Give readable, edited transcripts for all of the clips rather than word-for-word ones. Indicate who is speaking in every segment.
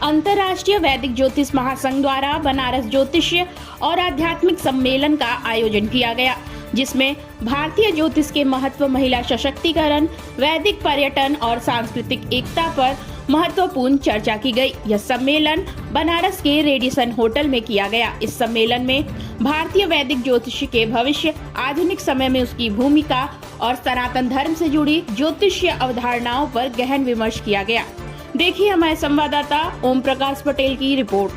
Speaker 1: अंतर्राष्ट्रीय वैदिक ज्योतिष महासंघ द्वारा बनारस ज्योतिष्य और आध्यात्मिक सम्मेलन का आयोजन किया गया, जिसमें भारतीय ज्योतिष के महत्व, महिला सशक्तिकरण, वैदिक पर्यटन और सांस्कृतिक एकता पर महत्वपूर्ण चर्चा की गई। यह सम्मेलन बनारस के रेडिसन होटल में किया गया। इस सम्मेलन में भारतीय वैदिक ज्योतिष के भविष्य, आधुनिक समय में उसकी भूमिका और सनातन धर्म से जुड़ी ज्योतिषीय अवधारणाओं पर गहन विमर्श किया गया। देखिए हमारे संवाददाता ओम प्रकाश पटेल की रिपोर्ट।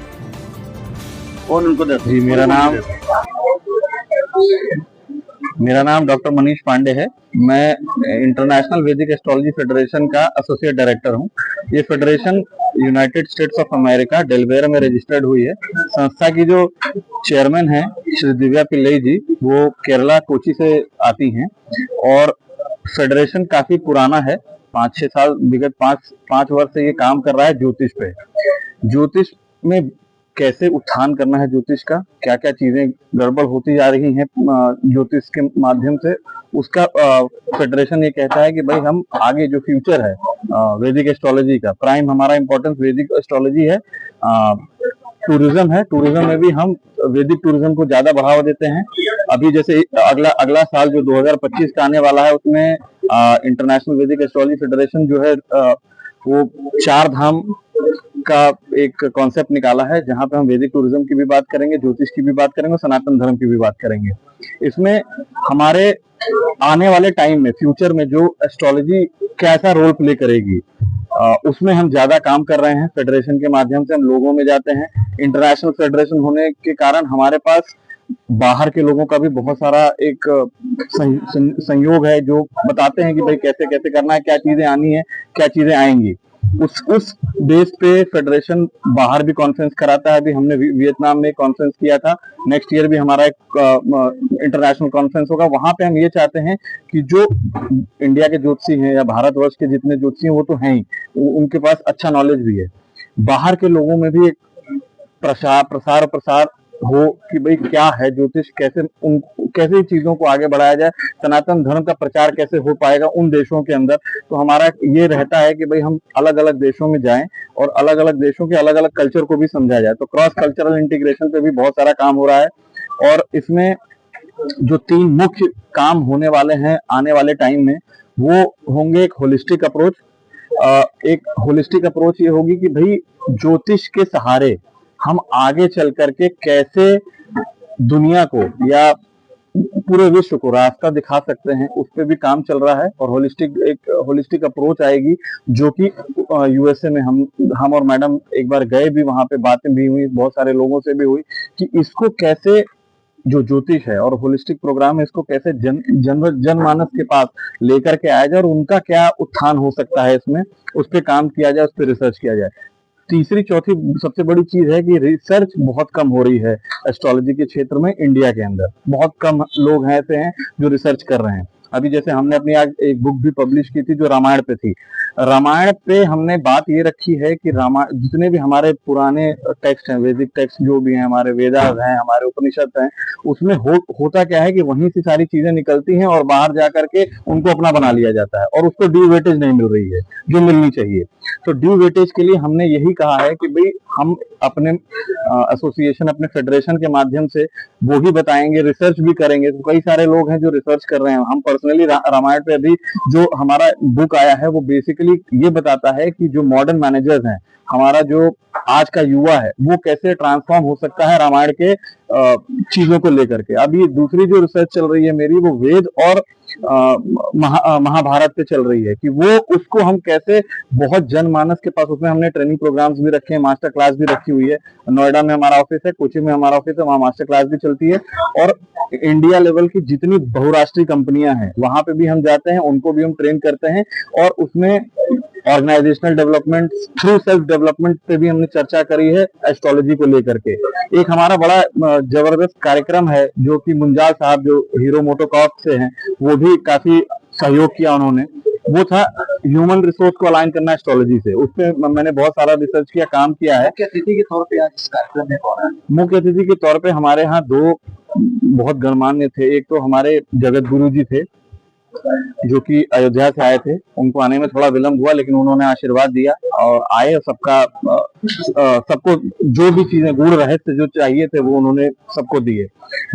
Speaker 2: जी, मेरा नाम डॉक्टर मनीष पांडे है। मैं इंटरनेशनल वैदिक एस्ट्रोलॉजी फेडरेशन का एसोसिएट डायरेक्टर हूं। ये federation United states of America Delaware में रजिस्टर्ड हुई है। संस्था की जो चेयरमैन है श्री दिव्या पिल्लई जी, वो केरला कोची से आती हैं और फेडरेशन काफी पुराना है। 5-6 साल, विगत 5 वर्ष से ये काम कर रहा है ज्योतिष पे। ज्योतिष में कैसे उत्थान करना है, ज्योतिष का क्या क्या चीजें गड़बड़ होती जा रही हैं ज्योतिष के माध्यम से, उसका फेडरेशन ये कहता है कि भाई हम आगे जो फ्यूचर है वैदिक एस्ट्रोलॉजी का, प्राइम हमारा इम्पोर्टेंस वैदिक एस्ट्रोलॉजी है। टूरिज्म है, टूरिज्म में भी हम वैदिक टूरिज्म को ज्यादा बढ़ावा देते हैं। अभी जैसे अगला साल जो 2025 का आने वाला है, उसमें इंटरनेशनल वैदिक एस्ट्रोलॉजी फेडरेशन जो है वो 4 धाम का एक कॉन्सेप्ट निकाला है, जहां पे हम वैदिक टूरिज्म की भी बात करेंगे, ज्योतिष की भी बात करेंगे और सनातन धर्म की भी बात करेंगे। इसमें हमारे आने वाले टाइम में, फ्यूचर में जो एस्ट्रोलॉजी कैसा रोल प्ले करेगी, उसमें हम ज्यादा काम कर रहे हैं। फेडरेशन के माध्यम से हम लोगों में जाते हैं। इंटरनेशनल फेडरेशन होने के कारण हमारे पास बाहर के लोगों का भी बहुत सारा एक संयोग है, जो बताते हैं कि भाई कैसे कैसे करना है, क्या चीजें आनी है, क्या चीजें आएंगी। उस बेस पे फेडरेशन बाहर भी कॉन्फ्रेंस कराता है। अभी हमने वियतनाम में कॉन्फ्रेंस किया था। नेक्स्ट ईयर भी हमारा एक इंटरनेशनल कॉन्फ्रेंस होगा। वहां पे हम ये चाहते हैं कि जो इंडिया के ज्योतिषी हैं या भारतवर्ष के जितने ज्योतिषी हैं वो तो हैं ही, उनके पास अच्छा नॉलेज भी है। बाहर के लोगों में भी एक प्रसार हो कि भाई क्या है ज्योतिष, कैसे चीजों को आगे बढ़ाया जाए, सनातन धर्म का प्रचार कैसे हो पाएगा उन देशों के अंदर। तो हमारा ये रहता है कि भाई हम अलग अलग देशों में जाएं और अलग अलग देशों के अलग अलग कल्चर को भी समझा जाए। तो क्रॉस कल्चरल इंटीग्रेशन पे भी बहुत सारा काम हो रहा है। और इसमें जो 3 मुख्य काम होने वाले हैं आने वाले टाइम में, वो होंगे एक होलिस्टिक अप्रोच। एक होलिस्टिक अप्रोच ये होगी कि भाई ज्योतिष के सहारे हम आगे चल करके कैसे दुनिया को या पूरे विश्व को रास्ता दिखा सकते हैं, उस पे भी काम चल रहा है। और होलिस्टिक अप्रोच आएगी, जो कि यूएसए में हम और मैडम एक बार गए भी, वहां पे बातें भी हुई, बहुत सारे लोगों से भी हुई कि इसको कैसे, जो ज्योतिष है और होलिस्टिक प्रोग्राम है, इसको कैसे जनमानस के पास लेकर के आया जाए और उनका क्या उत्थान हो सकता है इसमें, उस पर काम किया जाए, उस पर रिसर्च किया जाए। तीसरी चौथी सबसे बड़ी चीज है कि रिसर्च बहुत कम हो रही है एस्ट्रोलॉजी के क्षेत्र में। इंडिया के अंदर बहुत कम लोग ऐसे हैं जो रिसर्च कर रहे हैं। अभी जैसे हमने अपनी आज एक बुक भी पब्लिश की थी जो रामायण पे थी। रामायण पे हमने बात ये रखी है कि रामायण, जितने भी हमारे पुराने टेक्स्ट हैं, वैदिक टेक्स्ट जो भी हैं, हमारे वेदास हैं, हमारे उपनिषद हैं, उसमें होता क्या है कि वहीं से सारी चीजें निकलती हैं और बाहर जाकर के उनको अपना बना लिया जाता है और उसको ड्यू वेटेज नहीं मिल रही है जो मिलनी चाहिए। तो ड्यू वेटेज के लिए हमने यही कहा है कि भाई हम अपने एसोसिएशन, अपने फेडरेशन के माध्यम से वो ही बताएंगे, रिसर्च भी करेंगे। तो कई सारे लोग हैं जो रिसर्च कर रहे हैं। हम पर्सनली रामायण पे अभी जो हमारा बुक आया है वो बेसिकली ये बताता है कि जो मॉडर्न मैनेजर्स हैं, हमारा जो आज का युवा है, वो कैसे ट्रांसफॉर्म हो सकता है रामायण के चीजों को लेकर के। अभी दूसरी जो रिसर्च चल रही है मेरी, वो वेद और महाभारत पे चल रही है कि वो उसको हम कैसे बहुत जनमानस के पास, उसमें हमने ट्रेनिंग प्रोग्राम्स भी रखे हैं, मास्टर क्लास भी रखी हुई है। नोएडा में हमारा ऑफिस है, कोची में हमारा ऑफिस है, वहाँ मास्टर क्लास भी चलती है। और इंडिया लेवल की जितनी बहुराष्ट्रीय कंपनियां हैं वहां पे भी हम जाते हैं, उनको भी हम ट्रेन करते हैं। और उसमें organisational development through self development पे भी हमने चर्चा करी है एस्ट्रोलॉजी को लेकर के। एक हमारा बड़ा जबरदस्त कार्यक्रम है जो कि मुंजाल साहब जो हीरो मोटोकॉर्प से हैं, वो भी काफी सहयोग किया उन्होंने। वो था ह्यूमन रिसोर्स को अलाइन करना एस्ट्रोलॉजी से। उस पर मैंने बहुत सारा रिसर्च किया, काम किया है।
Speaker 3: मुख्य अतिथि के तौर पे आज इस कार्यक्रम में कौन है?
Speaker 2: मुख्य अतिथि के तौर पे हमारे यहाँ 2 बहुत गणमान्य थे। एक तो हमारे जगत गुरु जी थे जो कि अयोध्या से आए थे। उनको आने में थोड़ा विलंब हुआ, लेकिन उन्होंने आशीर्वाद दिया और आए। सबको जो भी चीजें, गूढ़ रहस्य जो चाहिए थे वो उन्होंने सबको दिए।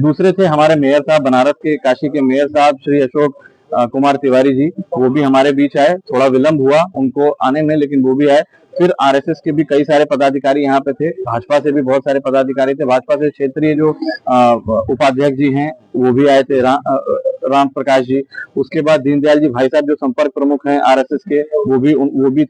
Speaker 2: दूसरे थे हमारे मेयर साहब, बनारस के, काशी के मेयर साहब श्री अशोक कुमार तिवारी जी। वो भी हमारे बीच आए। थोड़ा विलंब हुआ उनको आने में, लेकिन वो भी आए। फिर आरएसएस के भी कई सारे पदाधिकारी यहाँ पे थे। भाजपा से भी बहुत सारे पदाधिकारी थे। भाजपा से क्षेत्रीय जो उपाध्यक्ष जी हैं वो भी आए थे, राम प्रकाश जी। उसके बाद दीनदयाल जी भाई साहब जो संपर्क प्रमुख हैं आरएसएस के, वो भी